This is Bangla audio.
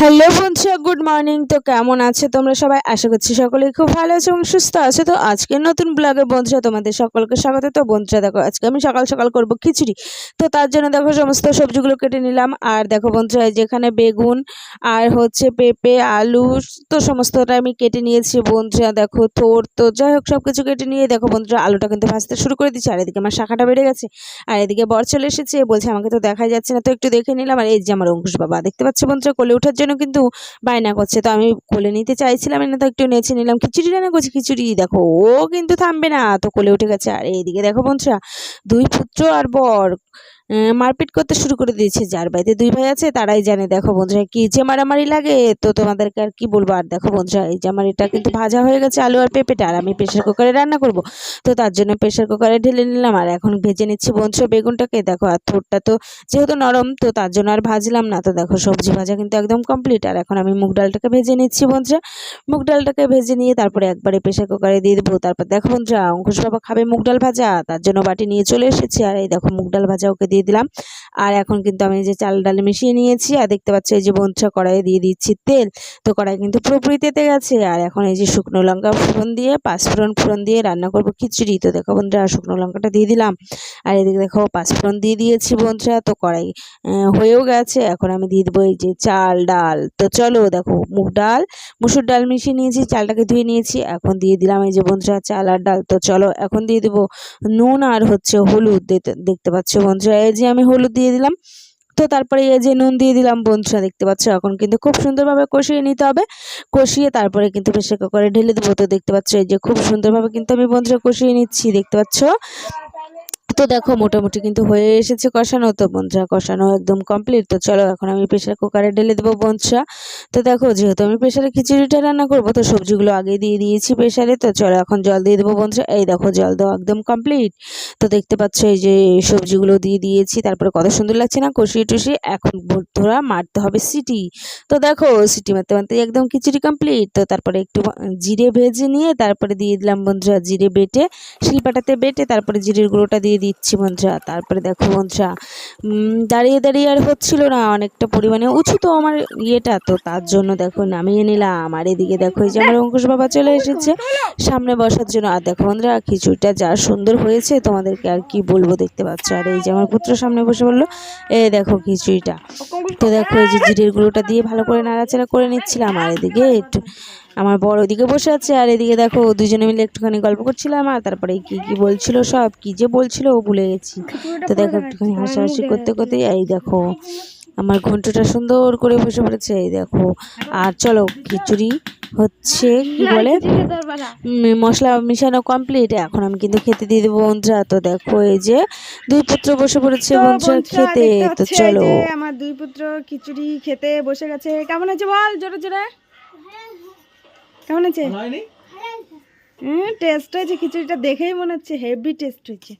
হ্যালো বন্ধুরা, গুড মর্নিং। তো কেমন আছো তোমরা সবাই? আশা করছি সকলেই খুব ভালো আছো এবং সুস্থ আছো। তো আজকে নতুন ব্লগে বন্ধুরা তোমাদের সকলকে স্বাগত। তো বন্ধুরা দেখো, আজকে আমি সকাল সকাল করব খিচুড়ি। তো তার জন্য দেখো সমস্ত সবজিগুলো কেটে নিলাম। আর দেখো বন্ধুরা, যেখানে বেগুন আর হচ্ছে পেঁপে, আলু, তো সমস্তটা আমি কেটে নিয়েছি বন্ধুরা। দেখো থোড়, তো যাই হোক সব কিছু কেটে নিয়ে দেখো বন্ধুরা, আলুটা কিন্তু ভাজতে শুরু করে দিচ্ছি। আর এদিকে আমার শাখাটা বেড়ে গেছে, আর এদিকে বর চলে এসেছে, বলছে আমাকে তো দেখাই যাচ্ছে না, তো একটু দেখে নিলাম। আর এই যে আমার অঙ্কুশ বাবা, দেখতে পাচ্ছ বন্ধুরা, কোলে ওঠার জন্য কিন্তু বায়না করছে। তো আমি কোলে নিতে চাইছিলাম না, তো একটু নেচে নিলাম। খিচুড়ি রান্না করছি, খিচুড়ি। দেখো ও কিন্তু থামবে না, তো কোলে উঠে গেছে। আর এইদিকে দেখো বন্ধুরা, দুই পুত্র আর বর মারপিট করতে শুরু করে দিয়েছে। যার বাড়িতে দুই ভাই আছে তারাই জানে। দেখো বন্ধুরা কি যে মারামারি লাগে, তো তোমাদেরকে আর কি বলবো। আর দেখো বন্ধুরা, এই যে আমার এটা কিন্তু ভাজা হয়ে গেছে, আলু আর পেঁপেটা। আর আমি প্রেশার কুকারে রান্না করব, তো তার জন্য প্রেশার কুকারে ঢেলে নিলাম। আর এখন ভেজে নিচ্ছি বন্ধুরা বেগুনটাকে। দেখো আর থোড়টা তো যেহেতু নরম, তো তার জন্য আর ভাজলাম না। তো দেখো সবজি ভাজা কিন্তু একদম কমপ্লিট। আর এখন আমি মুগ ডালটাকে ভেজে নিচ্ছি বন্ধুরা। মুগ ডালটাকে ভেজে নিয়ে তারপরে একবারে প্রেশার কুকারে দিয়ে দেবো। তারপর দেখো বন্ধুরা, অঙ্কুশ বাবা খাবে মুগ ডাল ভাজা, তার জন্য বাটি নিয়ে চলে এসেছি। আর এই দেখো মুগ ডাল ভাজা ওকে দিয়ে দিলাম। আর এখন কিন্তু আমি যে চাল ডাল মিশিয়ে নিয়েছি, আর দেখতে পাচ্ছি এই যে বন্ধুরা কড়াইয়ে দিয়ে দিচ্ছি তেল। তো কড়াই কিন্তু পুরোপুরি তেতে গেছে। আর এখন এই যে শুকনো লঙ্কা ফোড়ন দিয়ে, পাঁচফোড়ন দিয়ে রান্না করব খিচুড়ি। তো দেখো বন্ধুরা, শুকনো লঙ্কাটা দিয়ে দিলাম। আর এদিকে দেখো পাঁচফোড়ন দিয়ে দিয়েছি বন্ধুরা। তো কড়াই হয়েও গেছে। এখন আমি দিয়ে দেবো এই যে চাল ডাল। তো চলো দেখো, মুগ ডাল মুসুর ডাল মিশিয়ে নিয়েছি, চালটাকে ধুয়ে নিয়েছি। এখন দিয়ে দিলাম এই যে বন্ধুরা চাল আর ডাল। তো চলো এখন দিয়ে দেবো নুন আর হচ্ছে হলুদ। দেখতে পাচ্ছ বন্ধুরা, এই যে আমি হলুদ দিয়ে দিলাম। তো তারপরে এই যে নুন দিয়ে দিলাম বন্ধুরা, দেখতে পাচ্ছ। এখন কিন্তু খুব সুন্দরভাবে কষিয়ে নিতে হবে। কষিয়ে তারপরে কিন্তু প্রেসার কুকারে ঢেলে দেবো। তো দেখতে পাচ্ছ এই যে খুব সুন্দরভাবে কিন্তু আমি বন্ধুরা কষিয়ে নিচ্ছি, দেখতে পাচ্ছ। তো দেখো মোটামুটি কিন্তু হয়ে এসেছে কষানো। তো বন্ধুরা কষানো একদম কমপ্লিট। তো চলো এখন আমি প্রেসার কুকারে ঢেলে দেবো বন্ধুরা। তো দেখো যেহেতু আমি প্রেসারে খিচুড়িটা রান্না করবো, তো সবজিগুলো আগে দিয়ে দিয়েছি প্রেসারে। তো চলো এখন জল দিয়ে দেবো বন্ধুরা। এই দেখো জল দেওয়া একদম কমপ্লিট। তো দেখতে পাচ্ছ এই যে সবজিগুলো দিয়ে দিয়েছি। তারপরে কত সুন্দর লাগছে না কষিয়ে টুষিয়ে। এখন বন্ধুরা মারতে হবে সিটি। তো দেখো সিটি মারতে মারতে একদম খিচুড়ি কমপ্লিট। তো তারপরে একটু জিরে ভেজে নিয়ে তারপরে দিয়ে দিলাম বন্ধুরা জিরে বেটে, শিলপাটাতে বেটে তারপরে জিরের গুঁড়োটা দিয়ে দিচ্ছি বন্ধুরা। তারপরে দেখো বন্ধুরা, দাঁড়িয়ে দাঁড়িয়ে আর হচ্ছিল না, অনেকটা পরিমাণে উঁচু তো আমার ইয়েটা, তো তার জন্য দেখো নামিয়ে নিলাম। আর এদিকে দেখো এই যে আমার অঙ্কুশ বাবা চলে এসেছে সামনে বসার জন্য। আর দেখো বন্ধুরা খিচুড়িটা যা সুন্দর হয়েছে, তোমাদেরকে আর কি বলবো, দেখতে পাচ্ছ। আর এই যে আমার পুত্র সামনে বসে বললো এই দেখো খিচুড়িটা। তো দেখো এই যে জিরের গুঁড়োটা দিয়ে ভালো করে নাড়াচাড়া করে নিচ্ছিলাম। আর এদিকে একটু আমার বড় ওদিকে বসে আছে, আর এদিকে দেখো দুজনে মিলে একটুখানি গল্প করছিলাম। আর তারপরে কি কি বলছিল, সব কি যে বলছিল ও ভুলে গেছি। তো দেখো একটুখানি হাসাহাসি করতে করতে এই দেখো আমার ঘন্টটা সুন্দর করে বসে পড়েছে, এই দেখো। আর চলো খিচুড়ি হচ্ছে কি বলে মশলা মিশানো কমপ্লিট। এখন আমি কিন্তু খেতে দিয়ে দেবো বন্ধুরা। তো দেখো এই যে দুই পুত্র বসে পড়েছে বন্ধুরা খেতে। তো চলো আমার দুই পুত্র খিচুড়ি খেতে বসে গেছে। কেমন আছে বল জোরে জোরে, কেমন আছে? টেস্ট হয়েছে খিচুড়িটা, দেখেই মনে হচ্ছে হেভি টেস্ট হয়েছে।